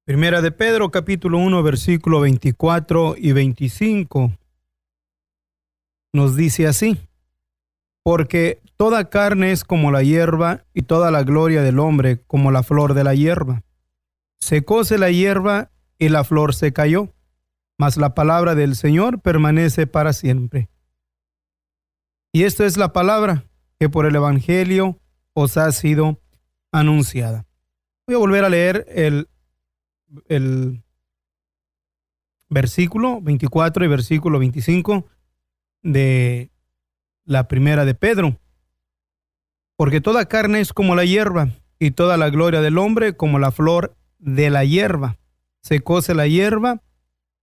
Primera de Pedro, capítulo 1, versículo 24 y 25. Nos dice así: porque toda carne es como la hierba, y toda la gloria del hombre como la flor de la hierba. Secóse la hierba y la flor se cayó, mas la palabra del Señor permanece para siempre. Y esta es la palabra que por el Evangelio os ha sido anunciada. Voy a volver a leer el versículo 24 y versículo 25 de la primera de Pedro. Porque toda carne es como la hierba, y toda la gloria del hombre como la flor de la hierba. Secóse la hierba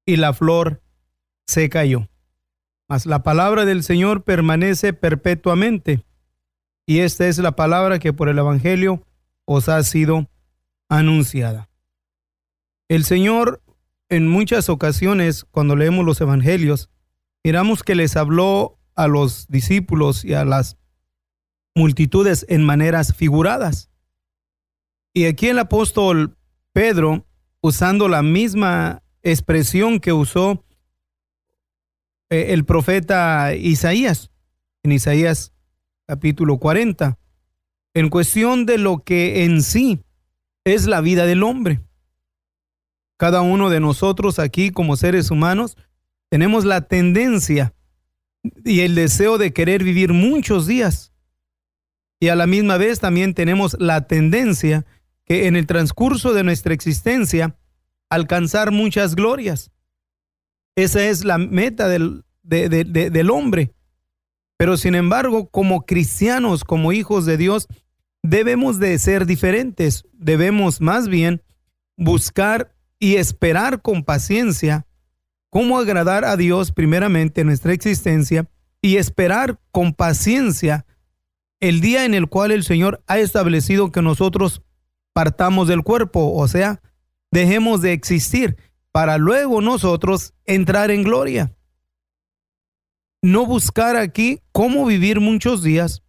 y la flor se cayó. Mas la palabra del Señor permanece perpetuamente. Y esta es la palabra que por el Evangelio os ha sido anunciada. El Señor, en muchas ocasiones, cuando leemos los Evangelios, miramos que les habló a los discípulos y a las multitudes en maneras figuradas. Y aquí el apóstol Pedro, usando la misma expresión que usó el profeta Isaías, en Isaías capítulo 40, en cuestión de lo que en sí es la vida del hombre. Cada uno de nosotros aquí como seres humanos tenemos la tendencia y el deseo de querer vivir muchos días. Y a la misma vez también tenemos la tendencia que en el transcurso de nuestra existencia alcanzar muchas glorias. Esa es la meta del hombre. Pero sin embargo, como cristianos, como hijos de Dios, debemos de ser diferentes. Debemos más bien buscar y esperar con paciencia cómo agradar a Dios primeramente en nuestra existencia, y esperar con paciencia el día en el cual el Señor ha establecido que nosotros partamos del cuerpo, o sea, dejemos de existir para luego nosotros entrar en gloria. No buscar aquí cómo vivir muchos días,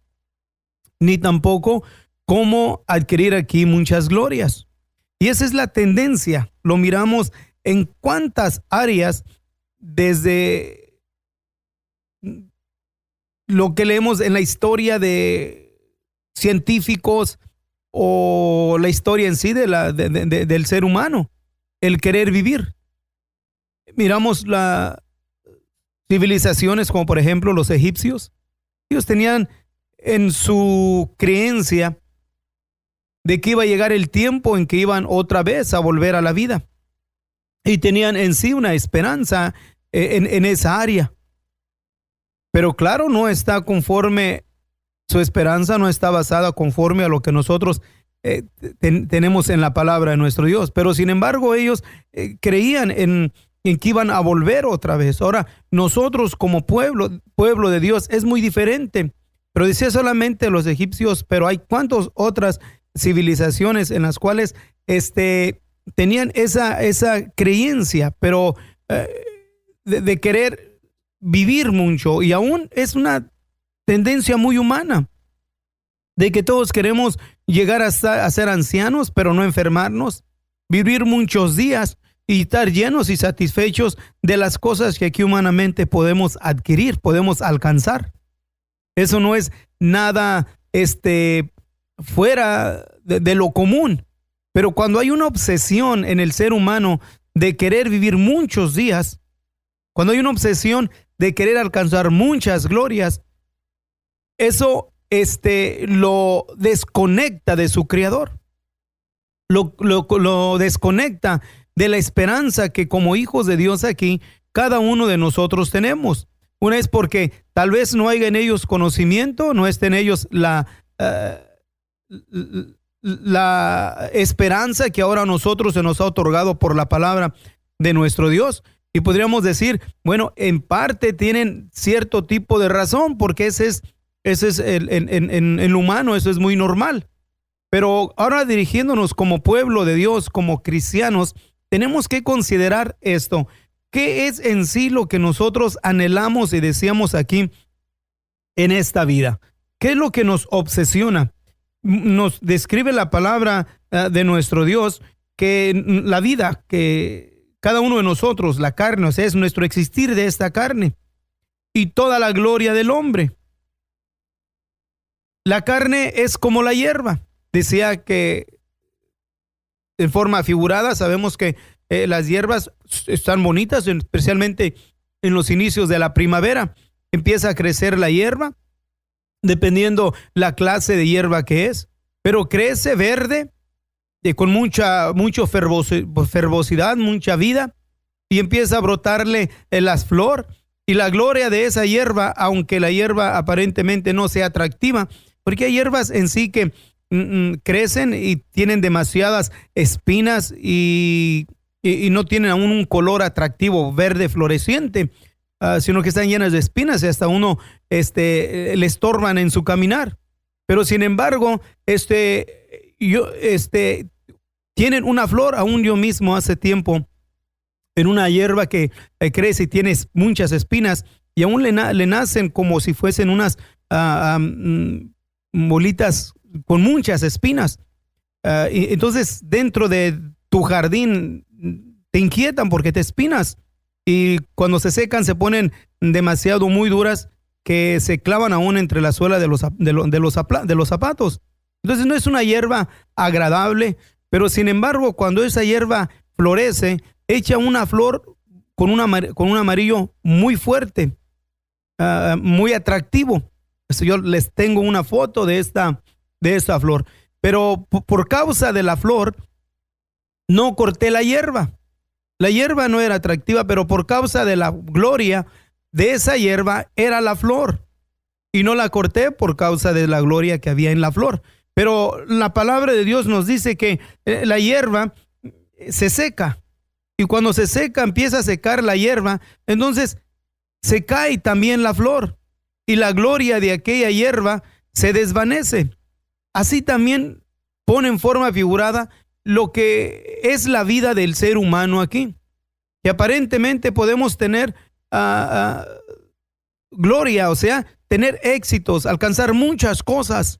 ni tampoco cómo adquirir aquí muchas glorias. Y esa es la tendencia. Lo miramos en cuántas áreas, desde lo que leemos en la historia de científicos o la historia en sí del ser humano, el querer vivir. Miramos las civilizaciones como por ejemplo los egipcios. Ellos tenían en su creencia de que iba a llegar el tiempo en que iban otra vez a volver a la vida. Y tenían en sí una esperanza en esa área. Pero claro, no está conforme, su esperanza no está basada conforme a lo que nosotros tenemos en la palabra de nuestro Dios. Pero sin embargo, ellos creían en que iban a volver otra vez. Ahora, nosotros como pueblo de Dios es muy diferente. Pero decía solamente los egipcios, pero hay cuántas otras civilizaciones en las cuales tenían esa creencia, pero de querer vivir mucho, y aún es una tendencia muy humana, de que todos queremos llegar a ser ancianos, pero no enfermarnos, vivir muchos días y estar llenos y satisfechos de las cosas que aquí humanamente podemos adquirir, podemos alcanzar. Eso no es nada fuera de lo común. Pero cuando hay una obsesión en el ser humano de querer vivir muchos días, cuando hay una obsesión de querer alcanzar muchas glorias, eso lo desconecta de su Creador. Lo desconecta de la esperanza que como hijos de Dios aquí, cada uno de nosotros tenemos. Una es porque tal vez no haya en ellos conocimiento, no esté en ellos la esperanza que ahora a nosotros se nos ha otorgado por la palabra de nuestro Dios. Y podríamos decir, bueno, en parte tienen cierto tipo de razón, porque ese es en el humano, eso es muy normal. Pero ahora, dirigiéndonos como pueblo de Dios, como cristianos, tenemos que considerar esto. ¿Qué es en sí lo que nosotros anhelamos y deseamos aquí en esta vida? ¿Qué es lo que nos obsesiona? Nos describe la palabra de nuestro Dios que la vida, que cada uno de nosotros, la carne, o sea, es nuestro existir de esta carne y toda la gloria del hombre. La carne es como la hierba. Decía que en forma figurada sabemos que las hierbas están bonitas, especialmente en los inicios de la primavera. Empieza a crecer la hierba, dependiendo la clase de hierba que es, pero crece verde, con mucha fervosidad, mucha vida, y empieza a brotarle las flores. Y la gloria de esa hierba, aunque la hierba aparentemente no sea atractiva, porque hay hierbas en sí que crecen y tienen demasiadas espinas y no tienen aún un color atractivo verde floreciente, sino que están llenas de espinas y hasta uno le estorban en su caminar. Pero sin embargo, tienen una flor. Aún yo mismo hace tiempo en una hierba que crece y tiene muchas espinas, y aún le nacen como si fuesen unas bolitas con muchas espinas. Y entonces dentro de tu jardín te inquietan porque te espinas, y cuando se secan se ponen demasiado muy duras que se clavan aún entre la suela de los zapatos. Entonces no es una hierba agradable, pero sin embargo cuando esa hierba florece, echa una flor con un amarillo muy fuerte, muy atractivo. Yo les tengo una foto de esta flor, pero por causa de la flor no corté la hierba. La hierba no era atractiva, pero por causa de la gloria de esa hierba era la flor, y no la corté por causa de la gloria que había en la flor. Pero la palabra de Dios nos dice que la hierba se seca, y cuando se seca, empieza a secar la hierba, entonces se cae también la flor, y la gloria de aquella hierba se desvanece. Así también pone en forma figurada lo que es la vida del ser humano aquí, que aparentemente podemos tener gloria, o sea, tener éxitos, alcanzar muchas cosas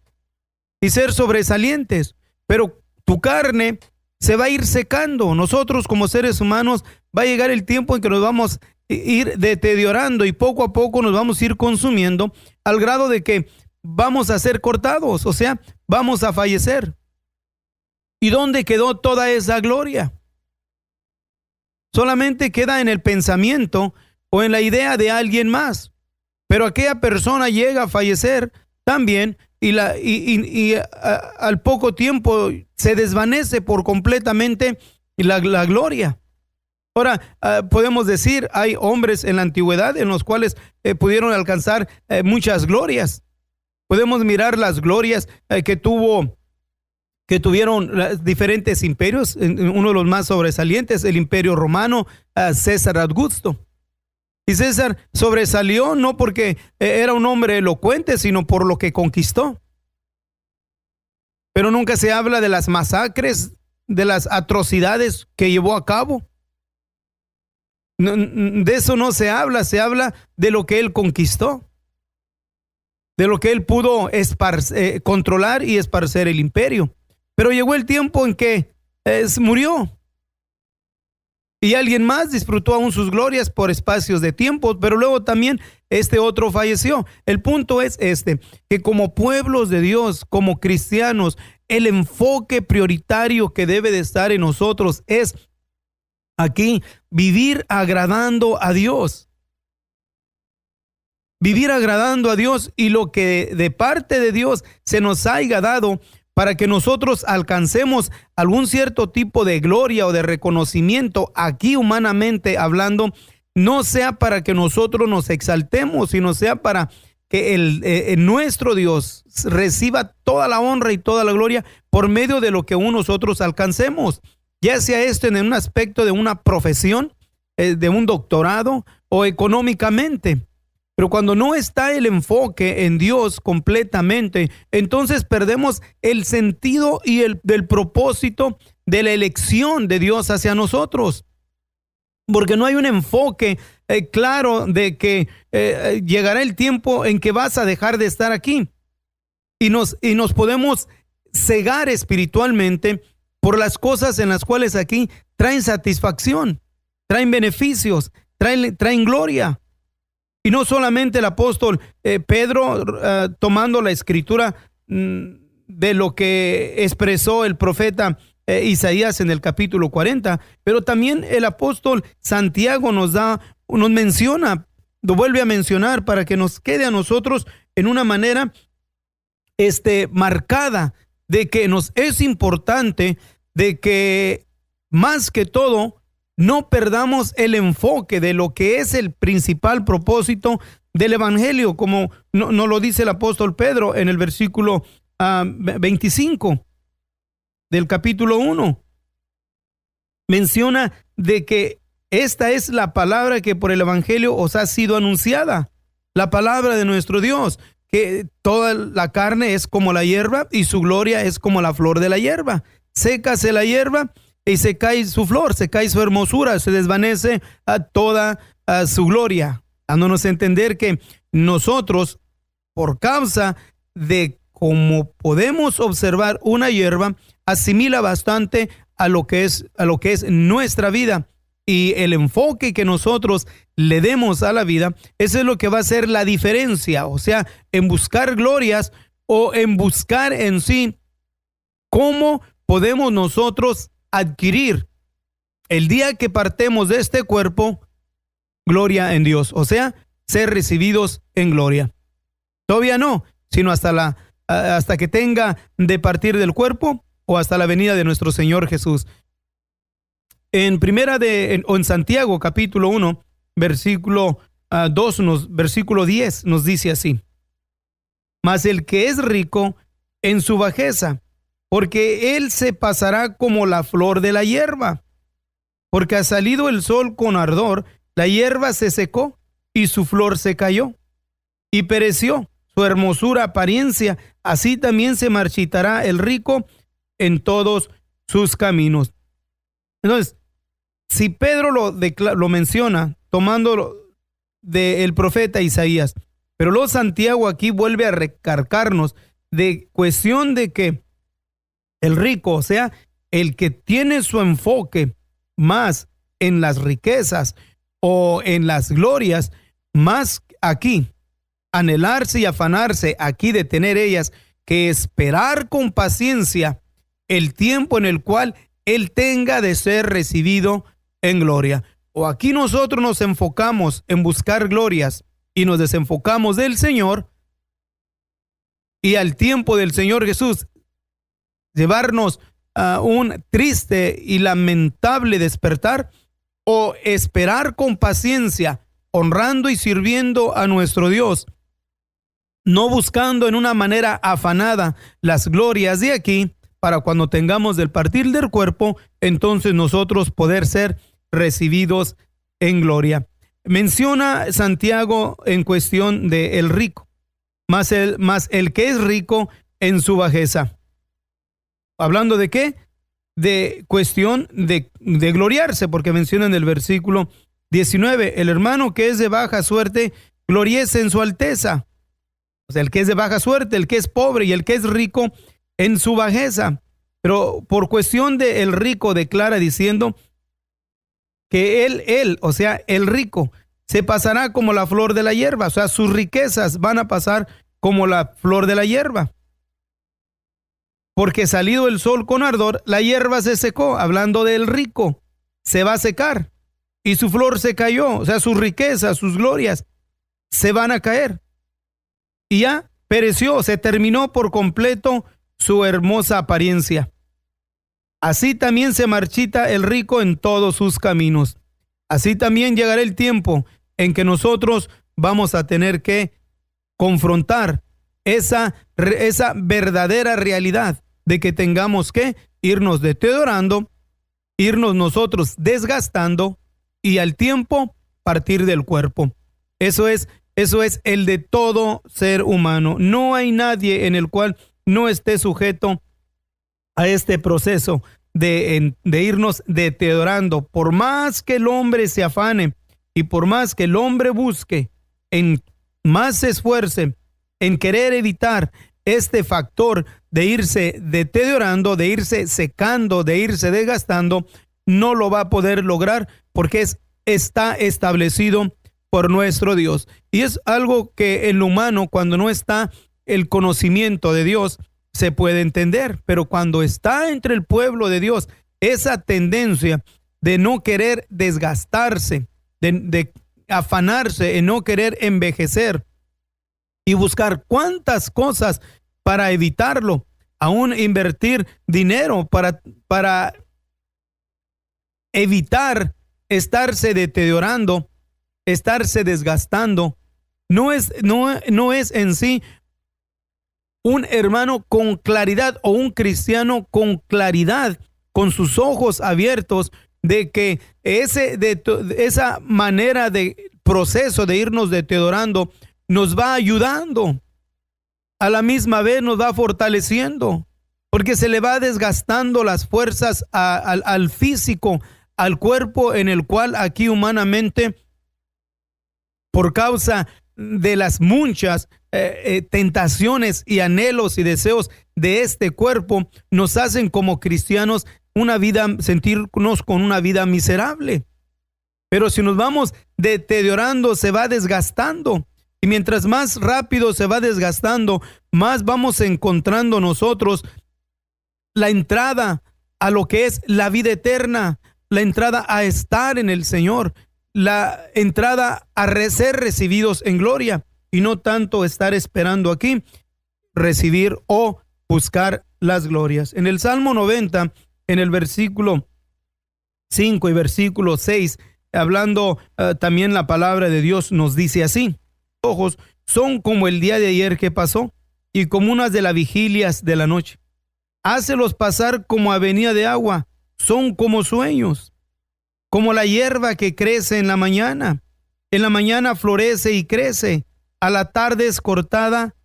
y ser sobresalientes, pero tu carne se va a ir secando. Nosotros como seres humanos va a llegar el tiempo en que nos vamos a ir deteriorando y poco a poco nos vamos a ir consumiendo al grado de que vamos a ser cortados, o sea, vamos a fallecer. ¿Y dónde quedó toda esa gloria? Solamente queda en el pensamiento o en la idea de alguien más. Pero aquella persona llega a fallecer también y al poco tiempo se desvanece por completamente la gloria. Ahora, podemos decir, hay hombres en la antigüedad en los cuales pudieron alcanzar muchas glorias. Podemos mirar las glorias que tuvieron diferentes imperios. Uno de los más sobresalientes, el Imperio Romano, César Augusto. Y César sobresalió no porque era un hombre elocuente, sino por lo que conquistó. Pero nunca se habla de las masacres, de las atrocidades que llevó a cabo. De eso no se habla de lo que él conquistó, de lo que él pudo controlar y esparcer el imperio. Pero llegó el tiempo en que murió. Y alguien más disfrutó aún sus glorias por espacios de tiempo, pero luego también este otro falleció. El punto es que como pueblos de Dios, como cristianos, el enfoque prioritario que debe de estar en nosotros es aquí vivir agradando a Dios. Vivir agradando a Dios, y lo que de parte de Dios se nos haya dado para que nosotros alcancemos algún cierto tipo de gloria o de reconocimiento aquí humanamente hablando, no sea para que nosotros nos exaltemos, sino sea para que nuestro Dios reciba toda la honra y toda la gloria por medio de lo que nosotros alcancemos, ya sea esto en un aspecto de una profesión, de un doctorado o económicamente. Pero cuando no está el enfoque en Dios completamente, entonces perdemos el sentido y del propósito de la elección de Dios hacia nosotros. Porque no hay un enfoque claro de que llegará el tiempo en que vas a dejar de estar aquí. Y nos podemos cegar espiritualmente por las cosas en las cuales aquí traen satisfacción, traen beneficios, traen gloria. Y no solamente el apóstol Pedro, tomando la escritura de lo que expresó el profeta Isaías en el capítulo 40, pero también el apóstol Santiago nos menciona, lo vuelve a mencionar para que nos quede a nosotros en una manera marcada de que nos es importante de que más que todo no perdamos el enfoque de lo que es el principal propósito del evangelio, como nos lo dice el apóstol Pedro en el versículo 25 del capítulo 1. Menciona de que esta es la palabra que por el evangelio os ha sido anunciada, la palabra de nuestro Dios, que toda la carne es como la hierba y su gloria es como la flor de la hierba. Sécase la hierba y se cae su flor, se cae su hermosura, se desvanece toda su gloria, dándonos a entender que nosotros, por causa de cómo podemos observar una hierba, asimila bastante a lo que es nuestra vida, y el enfoque que nosotros le demos a la vida, eso es lo que va a hacer la diferencia, o sea, en buscar glorias o en buscar en sí cómo podemos nosotros adquirir el día que partemos de este cuerpo gloria en Dios, o sea, ser recibidos en gloria. Todavía no, sino hasta que tenga de partir del cuerpo o hasta la venida de nuestro Señor Jesús. En Santiago capítulo 1, versículo versículo 10 nos dice así: mas el que es rico en su bajeza, porque él se pasará como la flor de la hierba, porque ha salido el sol con ardor, la hierba se secó y su flor se cayó y pereció su hermosura apariencia, así también se marchitará el rico en todos sus caminos. Entonces, si Pedro lo menciona tomando del profeta Isaías, pero luego Santiago aquí vuelve a recargarnos de cuestión de que el rico, o sea, el que tiene su enfoque más en las riquezas o en las glorias, más aquí, anhelarse y afanarse aquí de tener ellas, que esperar con paciencia el tiempo en el cual él tenga de ser recibido en gloria. O aquí nosotros nos enfocamos en buscar glorias y nos desenfocamos del Señor, y al tiempo del Señor Jesús llevarnos a un triste y lamentable despertar, o esperar con paciencia, honrando y sirviendo a nuestro Dios, no buscando en una manera afanada las glorias de aquí, para cuando tengamos del partir del cuerpo, entonces nosotros poder ser recibidos en gloria. Menciona Santiago en cuestión de el rico, más el que es rico en su bajeza. ¿Hablando de qué? De cuestión de gloriarse, porque menciona en el versículo 19, el hermano que es de baja suerte, gloriece en su alteza. O sea, el que es de baja suerte, el que es pobre y el que es rico en su bajeza. Pero por cuestión de el rico declara diciendo que él, o sea, el rico, se pasará como la flor de la hierba, o sea, sus riquezas van a pasar como la flor de la hierba. Porque salido el sol con ardor, la hierba se secó, hablando del rico, se va a secar, y su flor se cayó, o sea, sus riquezas, sus glorias, se van a caer. Y ya pereció, se terminó por completo su hermosa apariencia. Así también se marchita el rico en todos sus caminos. Así también llegará el tiempo en que nosotros vamos a tener que confrontar esa verdadera realidad de que tengamos que irnos deteriorando, irnos nosotros desgastando y al tiempo partir del cuerpo. Eso es el de todo ser humano. No hay nadie en el cual no esté sujeto a este proceso de irnos deteriorando. Por más que el hombre se afane y por más que el hombre busque, en más se esfuerce en querer evitar este factor de irse deteriorando, de irse secando, de irse desgastando, no lo va a poder lograr porque está establecido por nuestro Dios. Y es algo que en lo humano, cuando no está el conocimiento de Dios, se puede entender, pero cuando está entre el pueblo de Dios, esa tendencia de no querer desgastarse, de afanarse en no querer envejecer y buscar cuántas cosas para evitarlo, aún invertir dinero para evitar estarse deteriorando, estarse desgastando, no es en sí un hermano con claridad o un cristiano con claridad, con sus ojos abiertos, de que esa manera de proceso de irnos deteriorando nos va ayudando, a la misma vez nos va fortaleciendo, porque se le va desgastando las fuerzas al físico, al cuerpo, en el cual aquí humanamente, por causa de las muchas tentaciones y anhelos y deseos de este cuerpo, nos hacen como cristianos sentirnos con una vida miserable. Pero si nos vamos deteriorando, se va desgastando. Y mientras más rápido se va desgastando, más vamos encontrando nosotros la entrada a lo que es la vida eterna, la entrada a estar en el Señor, la entrada a ser recibidos en gloria, y no tanto estar esperando aquí recibir o buscar las glorias. En el Salmo 90, en el versículo 5 y versículo 6, hablando también la palabra de Dios nos dice así: ojos son como el día de ayer que pasó y como unas de las vigilias de la noche. Hácelos pasar como avenida de agua, son como sueños, como la hierba que crece en la mañana. En la mañana florece y crece, a la tarde es cortada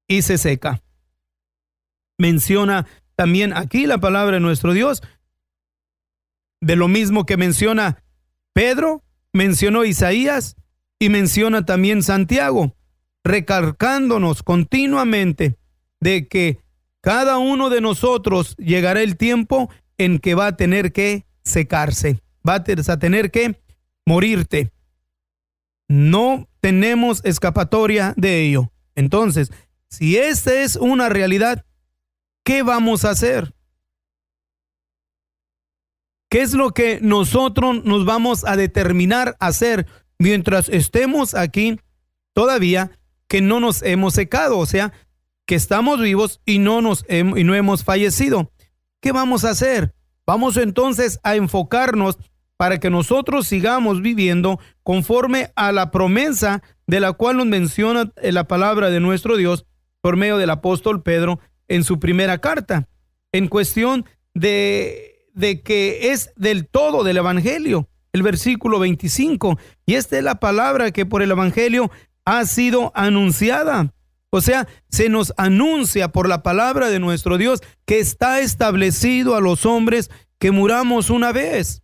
y se seca. Menciona también aquí la palabra de nuestro Dios, de lo mismo que menciona Pedro, mencionó Isaías y menciona también Santiago, recalcándonos continuamente de que cada uno de nosotros llegará el tiempo en que va a tener que secarse, va a tener que morirte. No tenemos escapatoria de ello. Entonces, si esta es una realidad, ¿qué vamos a hacer? ¿Qué es lo que nosotros nos vamos a determinar a hacer mientras estemos aquí todavía, que no nos hemos secado? O sea, que estamos vivos y no hemos fallecido. ¿Qué vamos a hacer? Vamos entonces a enfocarnos para que nosotros sigamos viviendo conforme a la promesa de la cual nos menciona la palabra de nuestro Dios por medio del apóstol Pedro en su primera carta, en cuestión de que es del todo del evangelio, el versículo 25, y esta es la palabra que por el evangelio ha sido anunciada. O sea, se nos anuncia por la palabra de nuestro Dios que está establecido a los hombres que muramos una vez.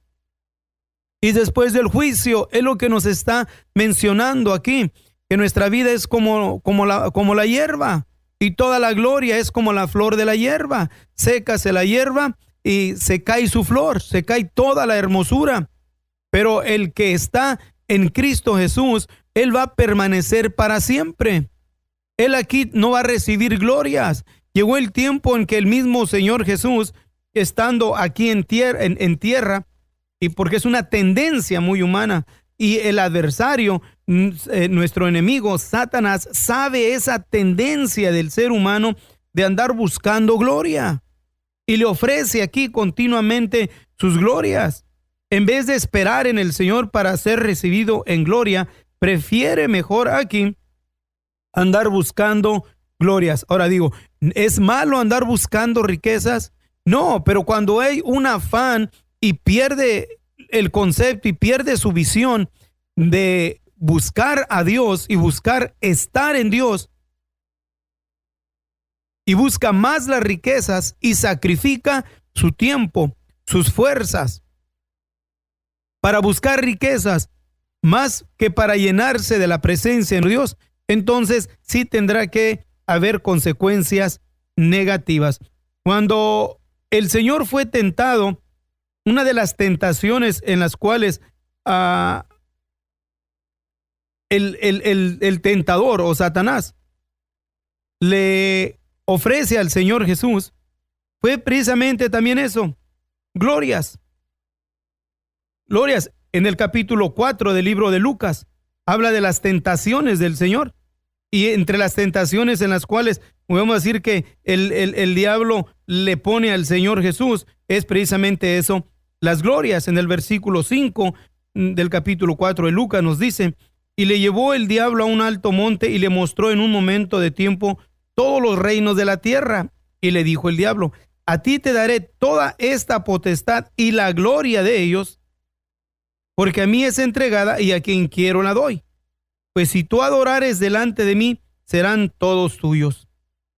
Y después del juicio es lo que nos está mencionando aquí, que nuestra vida es como la hierba, y toda la gloria es como la flor de la hierba. Sécase la hierba y se cae su flor, se cae toda la hermosura. Pero el que está en Cristo Jesús, Él va a permanecer para siempre. Él aquí no va a recibir glorias. Llegó el tiempo en que el mismo Señor Jesús, estando aquí en tierra, y porque es una tendencia muy humana, y el adversario, nuestro enemigo, Satanás, sabe esa tendencia del ser humano de andar buscando gloria, y le ofrece aquí continuamente sus glorias. En vez de esperar en el Señor para ser recibido en gloria, prefiere mejor aquí andar buscando glorias. Ahora digo, ¿es malo andar buscando riquezas? No, pero cuando hay un afán y pierde el concepto y pierde su visión de buscar a Dios y buscar estar en Dios, y busca más las riquezas y sacrifica su tiempo, sus fuerzas para buscar riquezas más que para llenarse de la presencia de Dios, entonces sí tendrá que haber consecuencias negativas. Cuando el Señor fue tentado, una de las tentaciones en las cuales el tentador o Satanás le ofrece al Señor Jesús fue precisamente también eso, glorias. Glorias. En el capítulo 4 del libro de Lucas habla de las tentaciones del Señor, y entre las tentaciones en las cuales podemos decir que el diablo le pone al Señor Jesús es precisamente eso, las glorias. En el versículo 5 del capítulo 4 de Lucas nos dice: y le llevó el diablo a un alto monte y le mostró en un momento de tiempo todos los reinos de la tierra. Y le dijo el diablo: a ti te daré toda esta potestad y la gloria de ellos, porque a mí es entregada y a quien quiero la doy. Pues si tú adorares delante de mí, serán todos tuyos.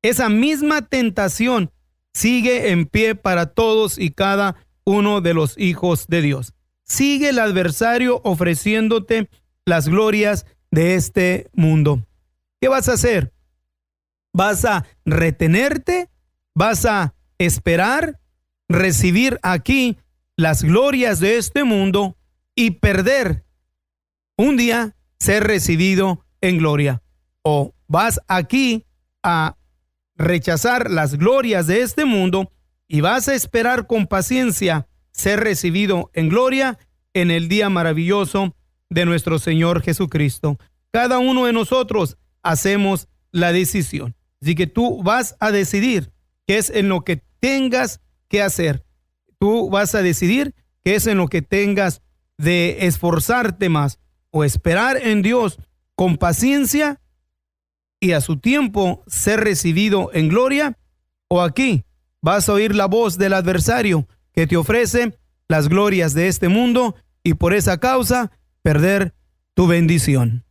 Esa misma tentación sigue en pie para todos y cada uno de los hijos de Dios. Sigue el adversario ofreciéndote las glorias de este mundo. ¿Qué vas a hacer? ¿Vas a retenerte? ¿Vas a esperar recibir aquí las glorias de este mundo y perder un día ser recibido en gloria? ¿O vas aquí a rechazar las glorias de este mundo y vas a esperar con paciencia ser recibido en gloria en el día maravilloso de nuestro Señor Jesucristo? Cada uno de nosotros hacemos la decisión. Así que tú vas a decidir qué es en lo que tengas que hacer. Tú vas a decidir qué es en lo que tengas de esforzarte más, o esperar en Dios con paciencia y a su tiempo ser recibido en gloria, o aquí vas a oír la voz del adversario que te ofrece las glorias de este mundo y por esa causa perder tu bendición.